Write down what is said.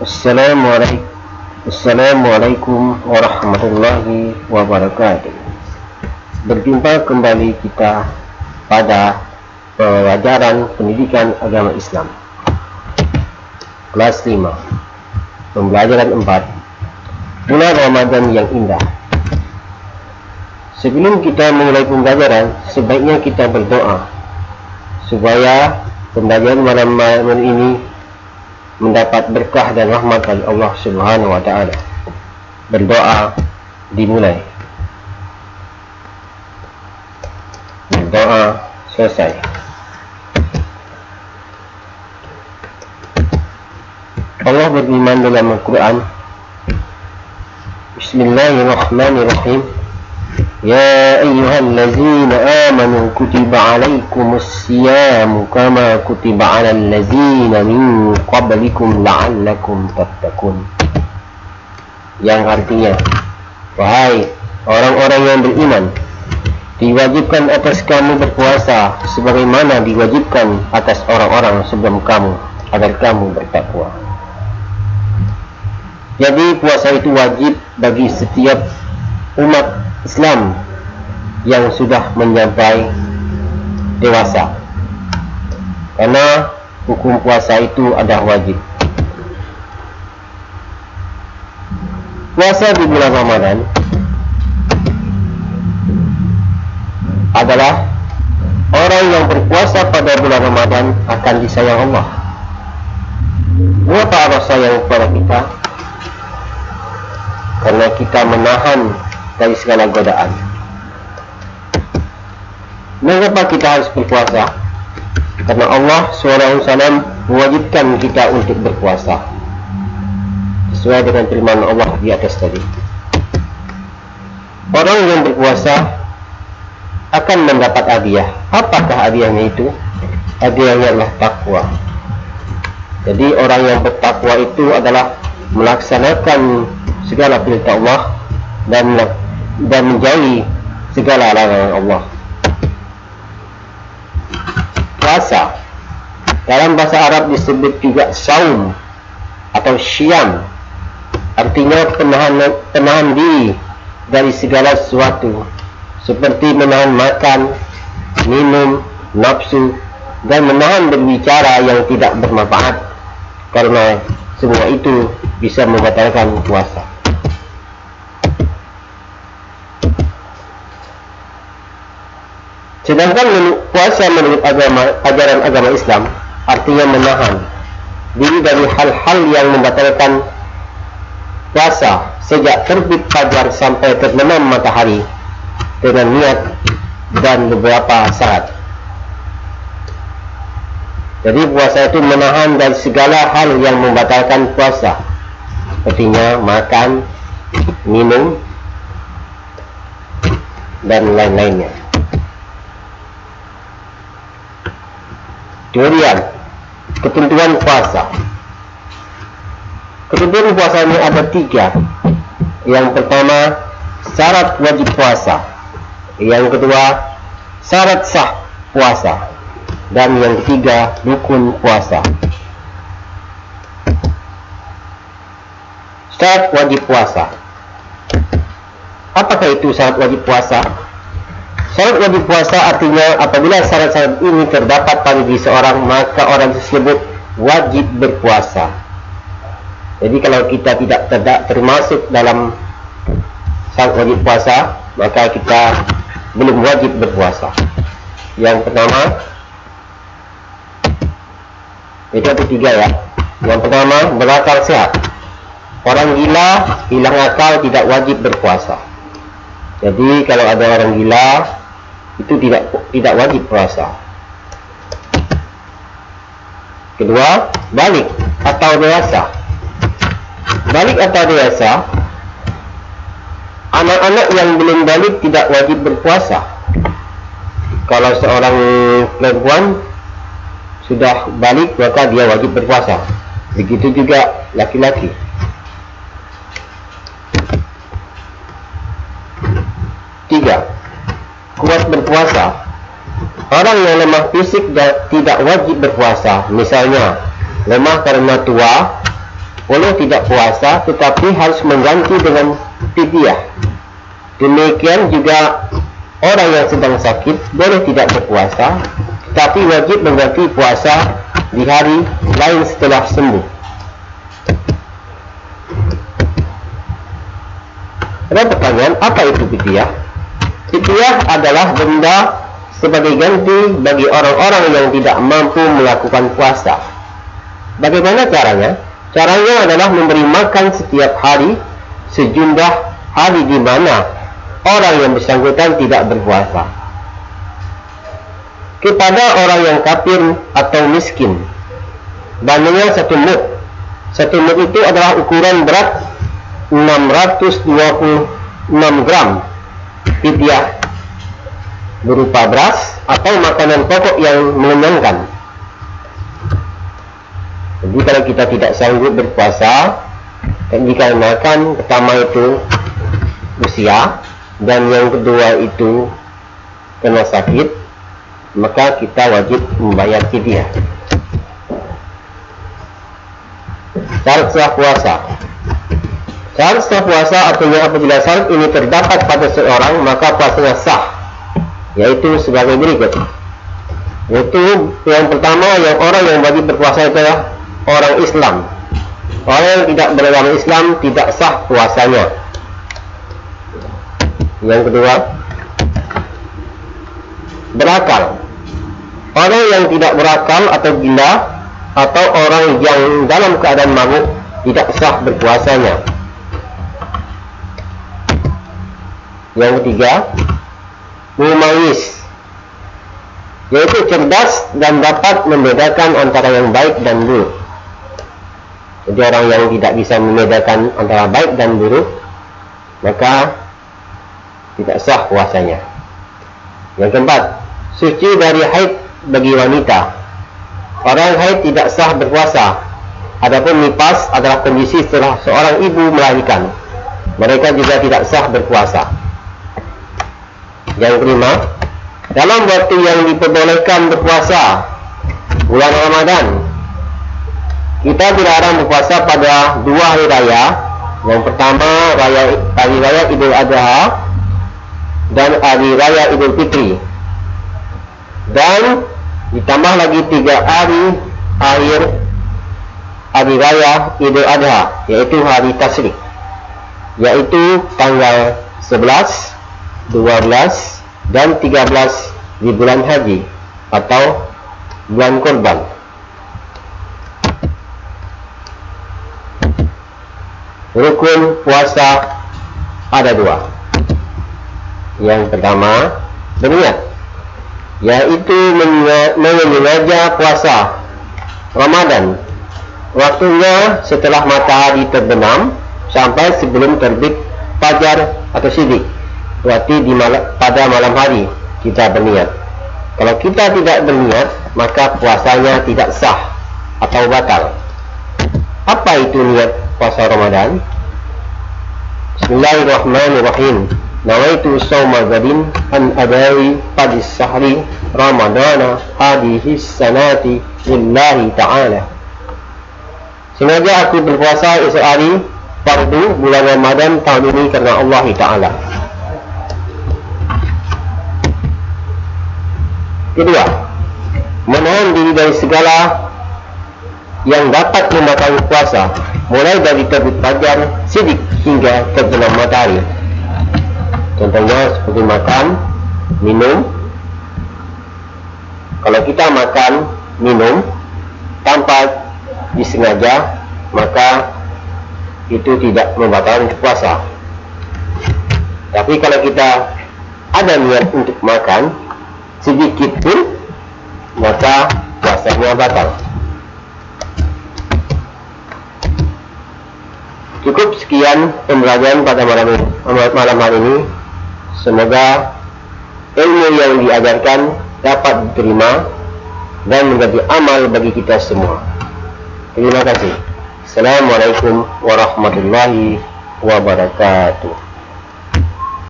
Assalamualaikum warahmatullahi wabarakatuh. Berjumpa kembali kita pada pelajaran pendidikan agama Islam kelas 5, pembelajaran 4, bulan Ramadan yang indah. Sebelum kita mulai pembelajaran, sebaiknya kita berdoa supaya pembelajaran malam ini mendapat berkah dan rahmat dari Allah Subhanahu wa Ta'ala. Berdoa dimulai. Berdoa selesai. Allah berfirman dalam Al-Quran, Bismillahirrahmanirrahim. Ya ayyuhallazina amanu kutiba alaikumus siyamu kama kutiba alal ladzina min qablikum la'allakum tattaqun. Yang artinya, wahai orang-orang yang beriman, diwajibkan atas kamu berpuasa sebagaimana diwajibkan atas orang-orang sebelum kamu agar kamu bertakwa. Jadi puasa itu wajib bagi setiap umat Islam yang sudah mencapai dewasa, karena hukum puasa itu adalah wajib. Puasa di bulan Ramadan adalah orang yang berpuasa pada bulan Ramadan akan disayang Allah. Mengapa Allah sayang kepada kita? Karena kita menahan dari segala godaan. Mengapa kita harus berpuasa? Karena Allah SWT mewajibkan kita untuk berpuasa sesuai dengan firman Allah di atas tadi. Orang yang berpuasa akan mendapat hadiah. Apakah hadiahnya itu? Hadiahnya adalah takwa. Jadi orang yang bertakwa itu adalah melaksanakan segala perintah Allah dan menjauhi segala larangan Allah. Puasa dalam bahasa Arab disebut juga saum atau syam, artinya penahan diri dari segala sesuatu, seperti menahan makan, minum, nafsu, dan menahan berbicara yang tidak bermanfaat, karena semua itu bisa membatalkan puasa. Sedangkan puasa menurut ajaran agama Islam artinya menahan diri dari hal-hal yang membatalkan puasa sejak terbit fajar sampai terbenam matahari dengan niat dan beberapa syarat. Jadi puasa itu menahan dari segala hal yang membatalkan puasa, sepertinya makan, minum, dan lain-lainnya. Kemudian, ketentuan puasa. Ketentuan puasa ini ada 3. Yang pertama, syarat wajib puasa. Yang kedua, syarat sah puasa. Dan yang ketiga, rukun puasa. Syarat wajib puasa. Apakah itu syarat wajib puasa? Syarat wajib puasa artinya apabila syarat-syarat ini terdapat pada diri seorang, maka orang tersebut wajib berpuasa. Jadi kalau kita tidak termasuk dalam syarat wajib puasa, maka kita belum wajib berpuasa. Yang pertama, itu ada 3 ya. Yang pertama, berakal sehat. Orang gila, hilang akal, tidak wajib berpuasa. Jadi kalau ada orang gila, itu tidak wajib puasa. Kedua, balik atau dewasa. Balik atau dewasa, anak-anak yang belum balik tidak wajib berpuasa. Kalau seorang perempuan sudah balik, maka dia wajib berpuasa. Begitu juga laki-laki. Tiga, kuat berpuasa. Orang yang lemah fisik tidak wajib berpuasa. Misalnya, lemah karena tua, boleh tidak puasa, tetapi harus mengganti dengan fidyah. Demikian juga orang yang sedang sakit boleh tidak berpuasa, tetapi wajib mengganti puasa di hari lain setelah sembuh. Ada pertanyaan, apa itu fidyah? Fidyah adalah denda sebagai ganti bagi orang-orang yang tidak mampu melakukan puasa. Bagaimana caranya? Caranya adalah memberi makan setiap hari sejumlah hari di mana orang yang bersangkutan tidak berpuasa, kepada orang yang kafir atau miskin. Bandingnya 1 mud. 1 mud itu adalah ukuran berat 626 gram. Fidyah berupa beras atau makanan pokok yang mengenyangkan. Jadi kalau kita tidak sanggup berpuasa, dikarenakan pertama itu usia, dan yang kedua itu kena sakit, maka kita wajib membayar fidyah. Syarat sah puasa. Syarat sah puasa artinya apabila syarat ini terdapat pada seorang, maka puasanya sah, yaitu sebagai berikut. Yaitu yang pertama, yang orang yang wajib berpuasa itu adalah orang Islam. Orang yang tidak beragama Islam tidak sah puasanya. Yang kedua, berakal. Orang yang tidak berakal atau gila, atau orang yang dalam keadaan mabuk, tidak sah berpuasanya. Yang ketiga, mumayyiz, yaitu cerdas dan dapat membedakan antara yang baik dan buruk. Jadi orang yang tidak bisa membedakan antara baik dan buruk, maka tidak sah puasanya. Yang keempat, suci dari haid bagi wanita. Orang haid tidak sah berpuasa. Adapun nifas adalah kondisi setelah seorang ibu melahirkan, mereka juga tidak sah berpuasa. Yang kelima, dalam waktu yang diperbolehkan berpuasa, bulan Ramadan, kita dilarang berpuasa pada 2 hari raya. Yang pertama, hari raya Idul Adha dan hari raya Idul Fitri, dan ditambah lagi 3 hari akhir hari raya Idul Adha, yaitu hari Tasyrik, yaitu tanggal 11, 12, dan 13 di bulan haji atau bulan kurban. Rukun puasa ada 2. Yang pertama, berniat, yaitu menyengaja puasa Ramadan. Waktunya setelah matahari terbenam sampai sebelum terbit fajar atau syirik. Berarti pada malam hari kita berniat. Kalau kita tidak berniat, maka puasanya tidak sah atau batal. Apa itu niat puasa Ramadan? Bismillahirrahmanirrahim. Nawaitu sawma gadin an adai qadis sahri Ramadana hadhihi sanati lillahi ta'ala. Sengaja aku berpuasa esok hari fardu bulan Ramadan tahun ini karena Allah Ta'ala. Kedua, menahan diri dari segala yang dapat membatalkan puasa, mulai dari terbit fajar syirik hingga terbenam matahari. Contohnya seperti makan, minum. Kalau kita makan, minum tanpa disengaja, maka itu tidak membatalkan puasa. Tapi kalau kita ada niat untuk makan sedikit pun, maka puasanya batal. Cukup sekian pembelajaran pada malam hari ini. Semoga ilmu yang diajarkan dapat diterima dan menjadi amal bagi kita semua. Terima kasih. Assalamualaikum warahmatullahi wabarakatuh.